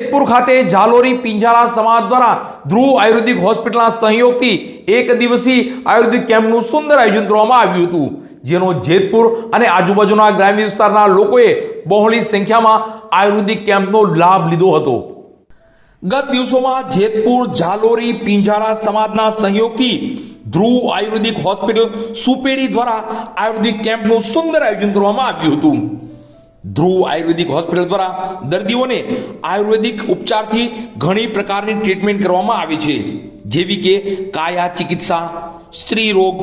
જેતપુર ખાતે ઝાલોરી પિંજારા સમાજ દ્વારા ધ્રુવ આયુર્વેદિક હોસ્પિટલના સહયોગથી એક દિવસીય આયુર્વેદિક કેમ્પનું સુંદર આયોજન કરવામાં આવ્યું હતું, જેનો જેતપુર અને આજુબાજુના ગ્રામ્ય વિસ્તારના લોકોએ બહોળી સંખ્યામાં આયુર્વેદિક કેમ્પનો લાભ લીધો હતો। ગત દિવસોમાં જેતપુર ઝાલોરી પિંજારા સમાજના સહયોગથી ધ્રુવ આયુર્વેદિક હોસ્પિટલ સુપેડી દ્વારા આયુર્વેદિક કેમ્પનું સુંદર આયોજન કરવામાં આવ્યું હતું। ધ્રુવ આયુર્વેદિક હોસ્પિટલ દ્વારા દર્દીઓને આયુર્વેદિક ઉપચારથી ઘણી પ્રકારની ટ્રીટમેન્ટ કરવામાં આવે છે, જેવી કે કાયા ચિકિત્સા, સ્ત્રી રોગ,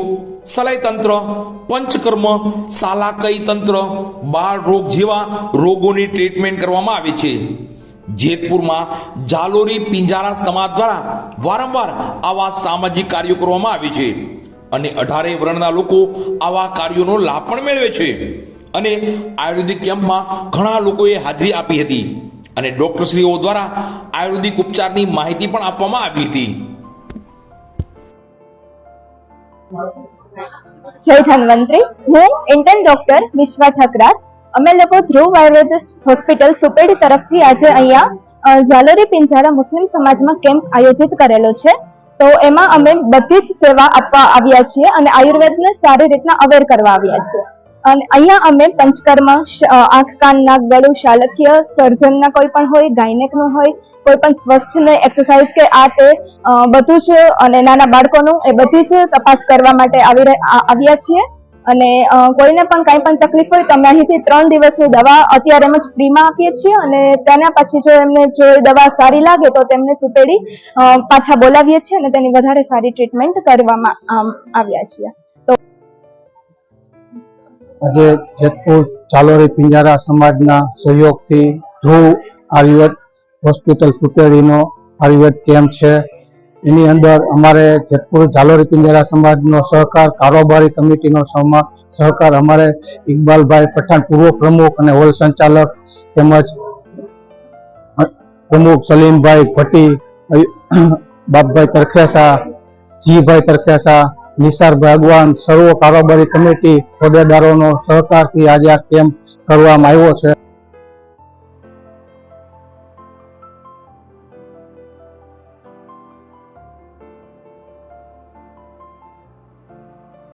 સલાઈ તંત્ર, પંચકર્મ, સાલાકઈ તંત્ર, બાળ રોગ જેવા રોગોની ટ્રીટમેન્ટ કરવામાં આવે છે। જેતપુરમાં ઝાલોરી પિંજારા સમાજ દ્વારા વારંવાર આવા સામાજિક કાર્યો કરવામાં આવે છે અને 18 વર્ણના લોકો આવા કાર્યોનો લાભ પણ મેળવે છે અને આયુર્વેદિક કેમ્પમાં ઘણા લોકોએ હાજરી આપી હતી અને ડોક્ટરશ્રીઓ દ્વારા આયુર્વેદિક ઉપચારની માહિતી પણ આપવામાં આવી હતી। જય ધન્વંતરી। હું ઇન્ટર્ન ડોક્ટર વિશ્વા ઠકરાર। અમે લોકો ધ્રુવ આયુર્વેદ હોસ્પિટલ સુપેડી તરફથી આજે અહીંયા ઝાલોરી પિંજારા મુસ્લિમ સમાજમાં કેમ્પ આયોજિત કરેલો છે। તો એમાં અમે બધી જ સેવા આપવા આવ્યા છીએ અને આયુર્વેદને સારી રીતના અવેર કરવા આવ્યા છીએ। અને અહીંયા અમે પંચકર્મ, આંખ કાન નાક ગળું શાલક્ય સર્જનના કોઈ પણ હોય, ગાયનેકનું હોય, કોઈ પણ સ્વસ્થને એક્સરસાઇઝ કે આ તે બધું જ અને નાના બાળકોનું એ બધી જ તપાસ કરવા માટે આવ્યા છીએ। અને કોઈને પણ કાંઈ પણ તકલીફ હોય તો અમે અહીંથી 3 દિવસની દવા અત્યારે એમ જ ફ્રીમાં આપીએ છીએ અને તેના પછી જો એમને જો દવા સારી લાગે તો તેમને સુપેડી પાછા બોલાવીએ છીએ અને તેની વધારે સારી ટ્રીટમેન્ટ કરવામાં આવ્યા છીએ। આજે જેતપુર ઝાલોરી પિંજારા સમાજના સહયોગથી ધ્રુવ આયુર્વેદ હોસ્પિટલ સુપેડીનો આયુર્વેદ કેમ્પ છે। એની અંદર અમારે જેતપુર ઝાલોરી પિંજારા સમાજનો સહકાર, કારોબારી કમિટીનો સહકાર અમારે ઇકબાલભાઈ પઠાણ પૂર્વ પ્રમુખ અને હોલ સંચાલક તેમજ પ્રમુખ સલીમભાઈ ભટ્ટી, બાપભાઈ તરખેસા, જીભાઈ તરખેસા, નિસારભાઈ અગવાન, સર્વ કારોબારી કમિટી હોદ્દેદારોનો સહકારથી આજે આ કેમ્પ કરવામાં આવ્યો છે।